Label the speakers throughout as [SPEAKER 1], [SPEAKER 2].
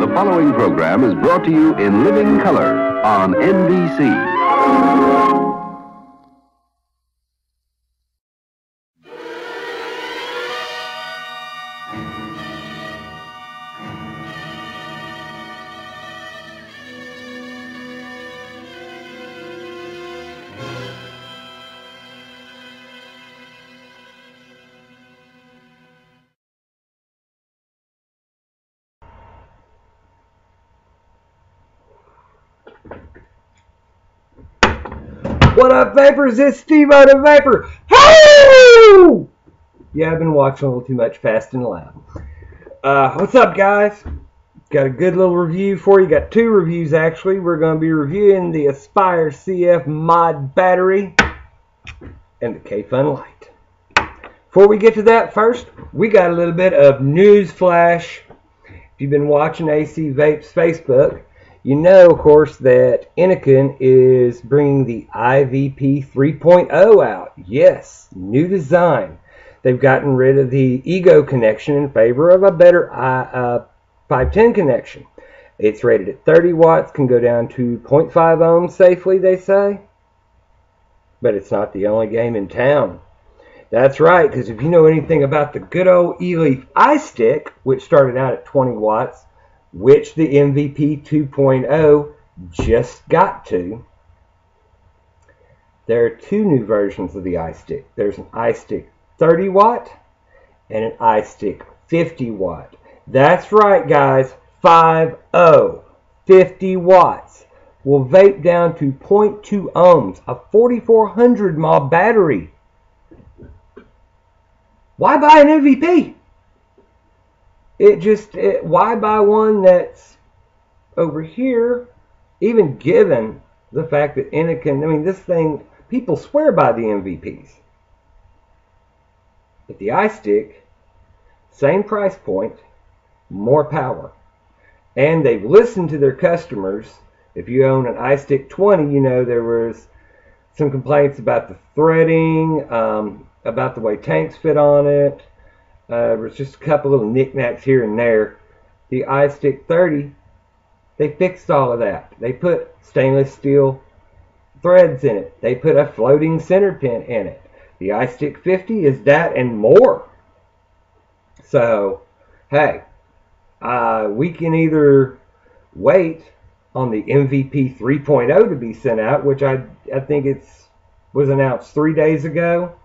[SPEAKER 1] The following program is brought to you in living color on NBC.
[SPEAKER 2] What up, Vapors? It's Steve-O the Vapor. Hey! Yeah, I've been watching a little too much Fast and Loud. What's up, guys? Got a good little review for you. Got two reviews, actually. We're going to be reviewing the Aspire CF Mod battery and the Kayfun Lite. Before we get to that, first, we got a little bit of news flash. If you've been watching AC Vape's Facebook, you know, of course, that Atomizer is bringing the IVP 3.0 out. Yes, new design. They've gotten rid of the Ego connection in favor of a better 510 connection. It's rated at 30 watts, can go down to 0.5 ohms safely, they say. But it's not the only game in town. That's right, because if you know anything about the good old E-Leaf iStick, which started out at 20 watts, which the MVP 2.0 just got to, there are two new versions of the iStick. There's an iStick 30 watt and an iStick 50 watt. That's right, guys, 50, 50 watts. Will vape down to 0.2 ohms, a 4400 mAh battery. Why buy an MVP? Why buy one that's over here, even given the fact that Atomizer, I mean, this thing, people swear by the MVPs. But the iStick, same price point, more power. And they've listened to their customers. If you own an iStick 20, you know there was some complaints about the threading, about the way tanks fit on it. There was just a couple little knickknacks here and there. The iStick 30, they fixed all of that. They put stainless steel threads in it. They put a floating center pin in it. The iStick 50 is that and more. So, hey, we can either wait on the MVP 3.0 to be sent out, which I think was announced 3 days ago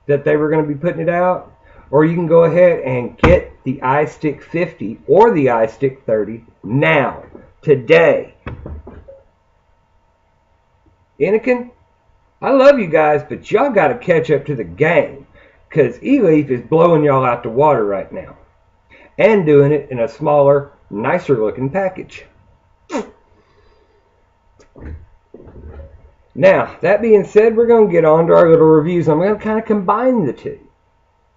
[SPEAKER 2] that they were going to be putting it out. Or you can go ahead and get the iStick 50 or the iStick 30 now, today. Atomizer, I love you guys, but y'all got to catch up to the game, because E-Leaf is blowing y'all out the water right now. And doing it in a smaller, nicer looking package. Now, that being said, we're going to get on to our little reviews. I'm going to kind of combine the two.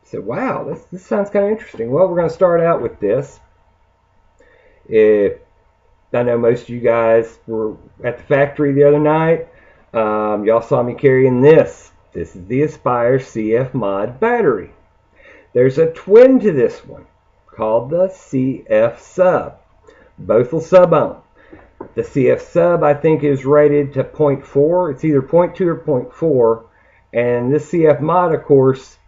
[SPEAKER 2] So, wow, this sounds kind of interesting. Well, we're going to start out with this. I know most of you guys were at the factory the other night. Y'all saw me carrying this. This is the Aspire CF Mod battery. There's a twin to this one called the CF Sub. Both will sub on. The CF Sub, I think, is rated to 0.4. It's either 0.2 or 0.4. And this CF Mod, of course,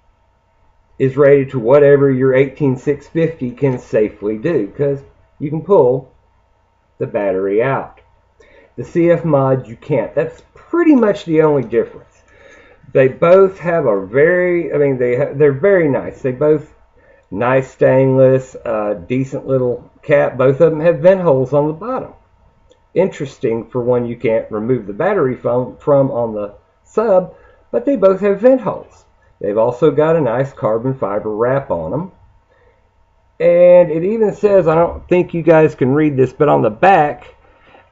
[SPEAKER 2] is rated to whatever your 18650 can safely do, because you can pull the battery out. The CF Mod, you can't. That's pretty much the only difference. They both have a very, I mean, they're very nice. They both nice stainless, decent little cap. Both of them have vent holes on the bottom. Interesting for one you can't remove the battery from on the sub, but they both have vent holes. They've also got a nice carbon fiber wrap on them. And it even says, I don't think you guys can read this, but on the back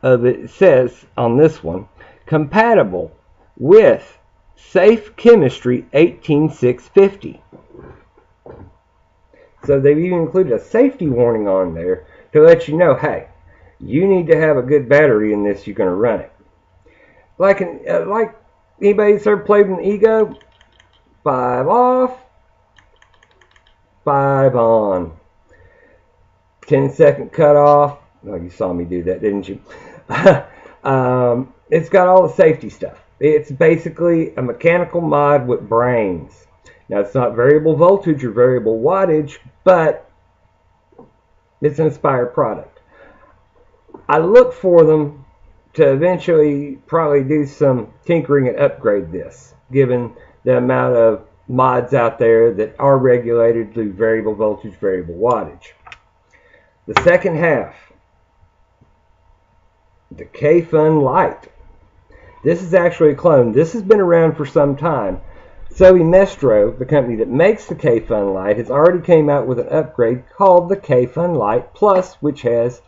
[SPEAKER 2] of it, it says on this one, compatible with Safe Chemistry 18650. So they've even included a safety warning on there to let you know, hey, you need to have a good battery in this, you're going to run it. Like anybody that's ever played with an Ego, 5 off, 5 on. 10-second cutoff. Oh, you saw me do that, didn't you? It's got all the safety stuff. It's basically a mechanical mod with brains. Now, it's not variable voltage or variable wattage, but it's an Aspire product. I look for them to eventually probably do some tinkering and upgrade this, given the amount of mods out there that are regulated through variable voltage, variable wattage. The second half, the Kayfun Lite. This is actually a clone. This has been around for some time. Mestro, the company that makes the Kayfun Lite, has already came out with an upgrade called the Kayfun Lite Plus, which has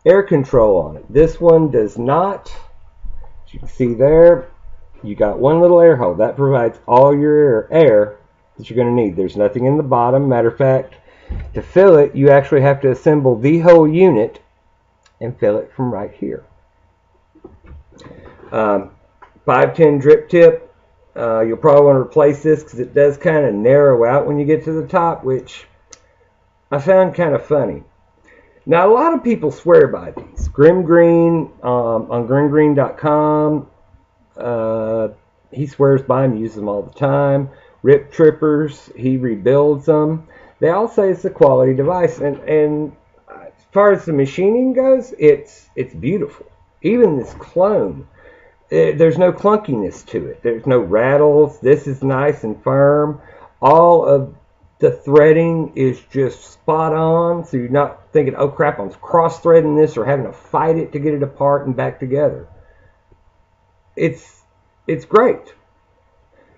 [SPEAKER 2] air control on it. This one does not. As you can see there, you got one little air hole. That provides all your air that you're going to need. There's nothing in the bottom. Matter of fact, to fill it, you actually have to assemble the whole unit and fill it from right here. 510 drip tip. You'll probably want to replace this because it does kind of narrow out when you get to the top, which I found kind of funny. Now, a lot of people swear by these. Grim Green on grimgreen.com, he swears by them, uses them all the time. Rip Trippers, he rebuilds them. They all say it's a quality device, and as far as the machining goes, it's beautiful. Even this clone, there's no clunkiness to it. There's no rattles. This is nice and firm. All of the threading is just spot on, so you're not thinking, oh crap, I'm cross-threading this or having to fight it to get it apart and back together. It's great.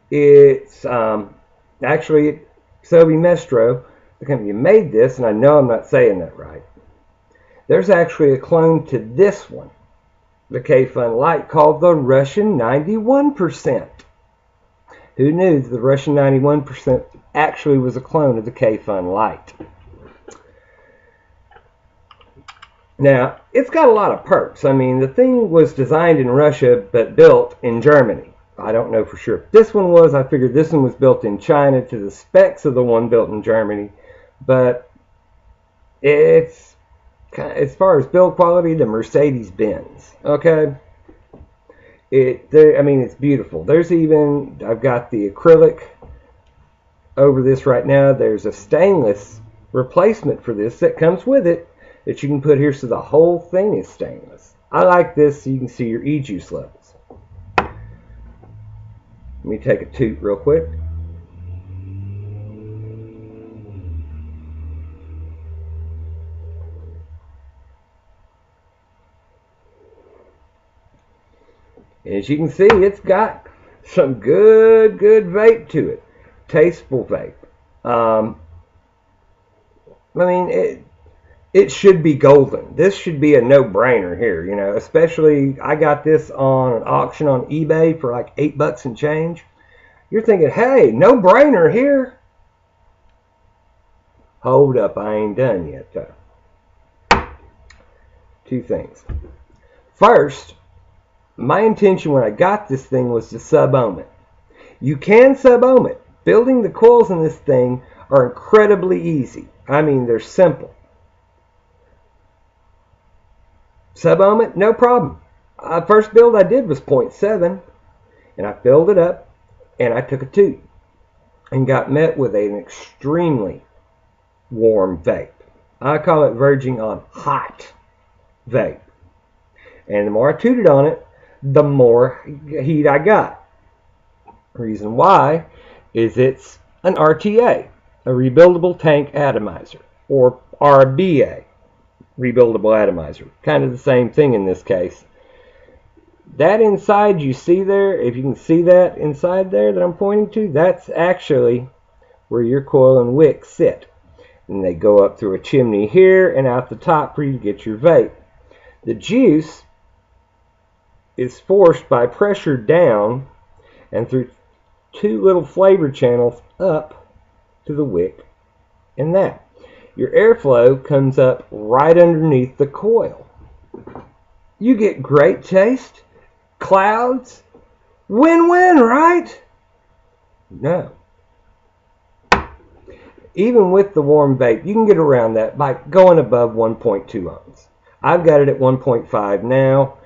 [SPEAKER 2] It's actually Mestro, the company that made this, and I know I'm not saying that right. There's actually a clone to this one, the Kayfun Lite, called the Russian 91%. Who knew that the Russian 91% actually was a clone of the Kayfun Lite? Now, it's got a lot of perks. I mean, the thing was designed in Russia but built in Germany. I don't know for sure if this one was. I figured this one was built in China to the specs of the one built in Germany. But it's, as far as build quality, the Mercedes-Benz. Okay? It's beautiful. There's even, I've got the acrylic over this right now. There's a stainless replacement for this that comes with it that you can put here, so the whole thing is stainless. I like this so you can see your e-juice levels. Let me take a toot real quick. As you can see, it's got some good vape to it. Tasteful vape. It should be golden. This should be a no-brainer here, you know. Especially, I got this on an auction on eBay for like $8 and change. You're thinking, hey, no-brainer here. Hold up, I ain't done yet, though. Two things. First, my intention when I got this thing was to sub-ohm it. You can sub-ohm it. Building the coils in this thing are incredibly easy. I mean, they're simple. Sub-ohm it, no problem. First build I did was 0.7, and I filled it up, and I took a toot, and got met with an extremely warm vape. I call it verging on hot vape. And the more I tooted on it, the more heat I got. Reason why is it's an RTA, a rebuildable tank atomizer, or RBA, rebuildable atomizer. Kind of the same thing in this case. That inside you see there, if you can see that inside there that I'm pointing to, that's actually where your coil and wick sit. And they go up through a chimney here and out the top for you to get your vape. The juice is forced by pressure down and through two little flavor channels up to the wick and that. Your airflow comes up right underneath the coil. You get great taste, clouds, win-win, right? No. Even with the warm vape, you can get around that by going above 1.2 ohms. I've got it at 1.5 now.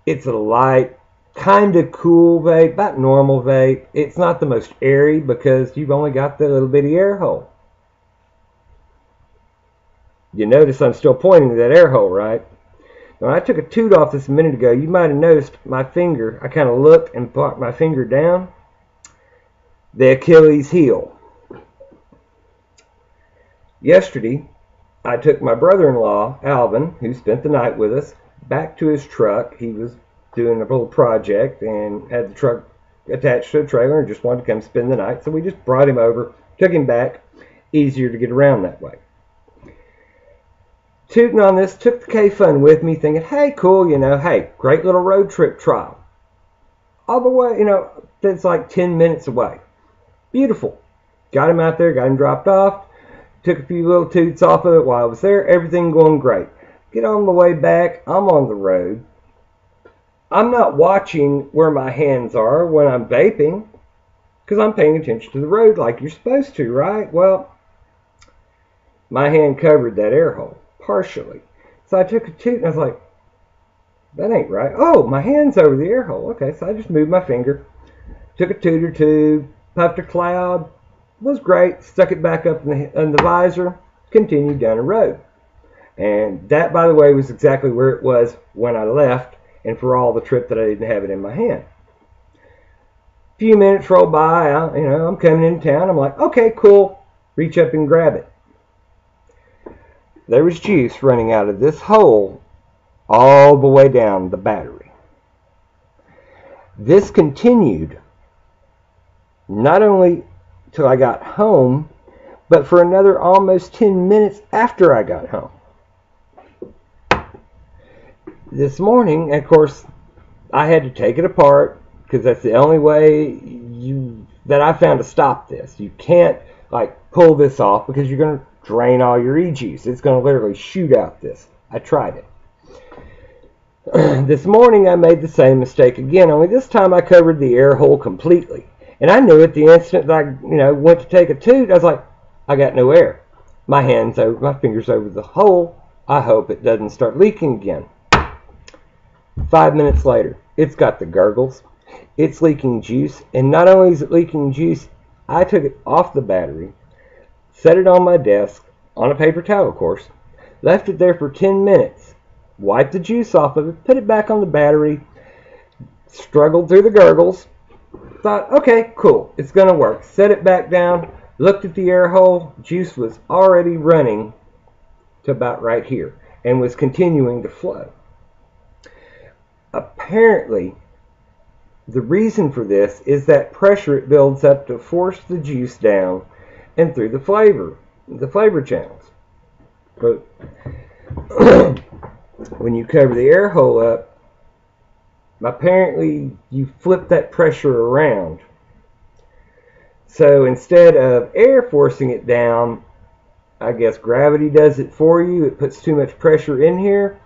[SPEAKER 2] It's a light, kind of cool vape, about normal vape. It's not the most airy because you've only got the little bitty air hole. You notice I'm still pointing to that air hole, right? Now, I took a toot off this a minute ago. You might have noticed my finger. I kind of looked and brought my finger down. The Achilles heel. Yesterday, I took my brother-in-law, Alvin, who spent the night with us, back to his truck. He was doing a little project and had the truck attached to a trailer and just wanted to come spend the night. So we just brought him over, took him back. Easier to get around that way. Tooting on this, took the Kayfun with me, thinking, hey, cool, hey, great little road trip trial. All the way, it's like 10 minutes away. Beautiful. Got him out there, got him dropped off. Took a few little toots off of it while I was there. Everything going great. Get on the way back. I'm on the road. I'm not watching where my hands are when I'm vaping because I'm paying attention to the road like you're supposed to, right? Well, my hand covered that air hole partially. So I took a toot and I was like, that ain't right. Oh, my hand's over the air hole. Okay, so I just moved my finger. Took a toot or two, puffed a cloud. Was great, stuck it back up in the visor, continued down the road. And that, by the way, was exactly where it was when I left and for all the trip that I didn't have it in my hand. A few minutes roll by, I'm coming into town, I'm like, okay, cool, reach up and grab it. There was juice running out of this hole all the way down the battery. This continued not only till I got home, but for another almost 10 minutes after I got home. This morning, of course, I had to take it apart because that's the only way that I found to stop this. You can't pull this off because you're going to drain all your e-juice. It's going to literally shoot out this. I tried it. This morning I made the same mistake again, only this time I covered the air hole completely. And I knew at the instant that I went to take a toot, I was like, I got no air. My fingers over the hole. I hope it doesn't start leaking again. 5 minutes later, it's got the gurgles. It's leaking juice. And not only is it leaking juice, I took it off the battery, set it on my desk, on a paper towel, of course, left it there for 10 minutes, wiped the juice off of it, put it back on the battery, struggled through the gurgles, thought, okay, cool, it's going to work. Set it back down, looked at the air hole, juice was already running to about right here and was continuing to flow. Apparently, the reason for this is that pressure it builds up to force the juice down and through the flavor channels. But when you cover the air hole up, apparently you flip that pressure around. So instead of air forcing it down, I guess gravity does it for you. It puts too much pressure in here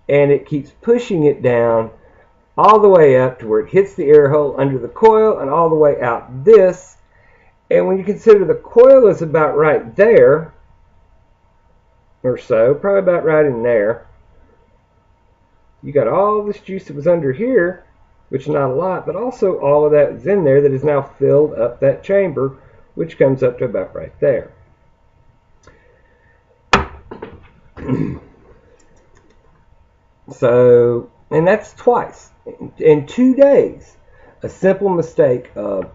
[SPEAKER 2] and it keeps pushing it down all the way up to where it hits the air hole under the coil and all the way out this. And when you consider the coil is about right there or so, probably about right in there, you got all this juice that was under here, which is not a lot, but also all of that is in there that is now filled up that chamber, which comes up to about right there. So, and that's twice. In 2 days, a simple mistake of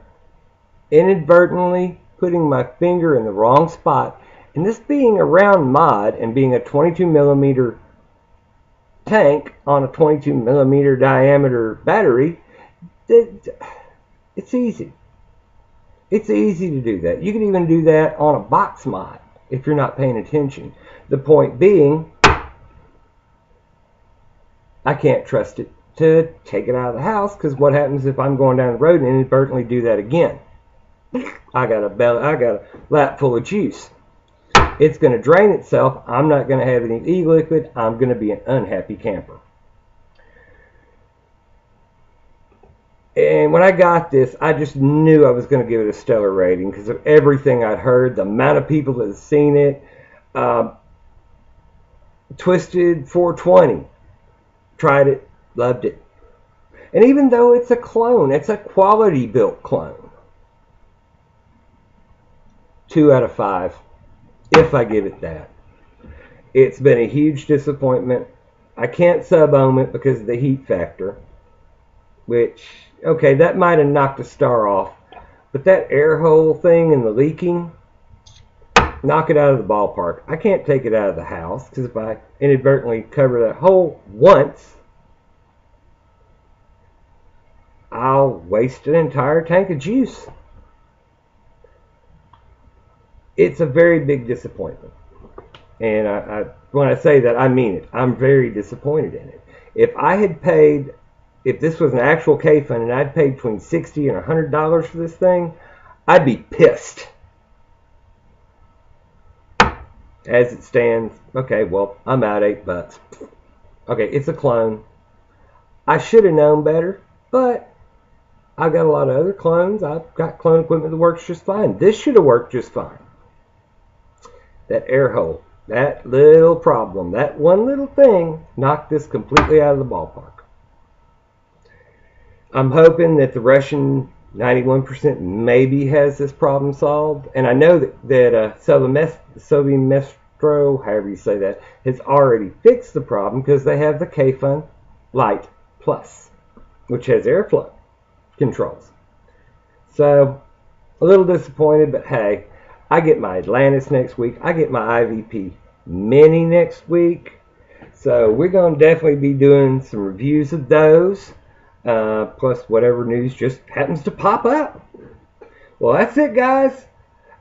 [SPEAKER 2] inadvertently putting my finger in the wrong spot, and this being a round mod and being a 22 millimeter tank on a 22 millimeter diameter battery, it's easy. It's easy to do that. You can even do that on a box mod if you're not paying attention. The point being, I can't trust it to take it out of the house because what happens if I'm going down the road and inadvertently do that again? I got a lap full of juice. It's going to drain itself. I'm not going to have any e-liquid. I'm going to be an unhappy camper. And when I got this, I just knew I was going to give it a stellar rating because of everything I'd heard, the amount of people that had seen it. Twisted 420, tried it, loved it. And even though it's a clone, it's a quality built clone. 2 out of 5, if I give it that. It's been a huge disappointment. I can't sub-ohm it because of the heat factor, which, okay, that might have knocked a star off, but that air hole thing and the leaking, knock it out of the ballpark. I can't take it out of the house because if I inadvertently cover that hole once, I'll waste an entire tank of juice. It's a very big disappointment. And when I say that, I mean it. I'm very disappointed in it. If this was an actual Kayfun and I'd paid between $60 and $100 for this thing, I'd be pissed. As it stands, okay, well, I'm out $8. Okay, it's a clone. I should have known better, but I've got a lot of other clones. I've got clone equipment that works just fine. This should have worked just fine. That air hole, that little problem, that one little thing knocked this completely out of the ballpark. I'm hoping that the Russian 91% maybe has this problem solved. And I know that Soviet-Mestro, however you say that, has already fixed the problem because they have the Kayfun Lite Plus, which has airflow controls. So, a little disappointed, but hey, I get my Atlantis next week. I get my IVP Mini next week. So, we're going to definitely be doing some reviews of those. Plus whatever news just happens to pop up. Well, that's it, guys.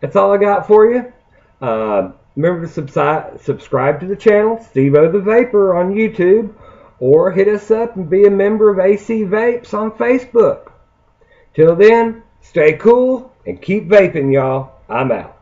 [SPEAKER 2] That's all I got for you. Remember to subscribe to the channel, Steve-O the Vapor on YouTube, or hit us up and be a member of AC Vapes on Facebook. Till then, stay cool and keep vaping, y'all. I'm out.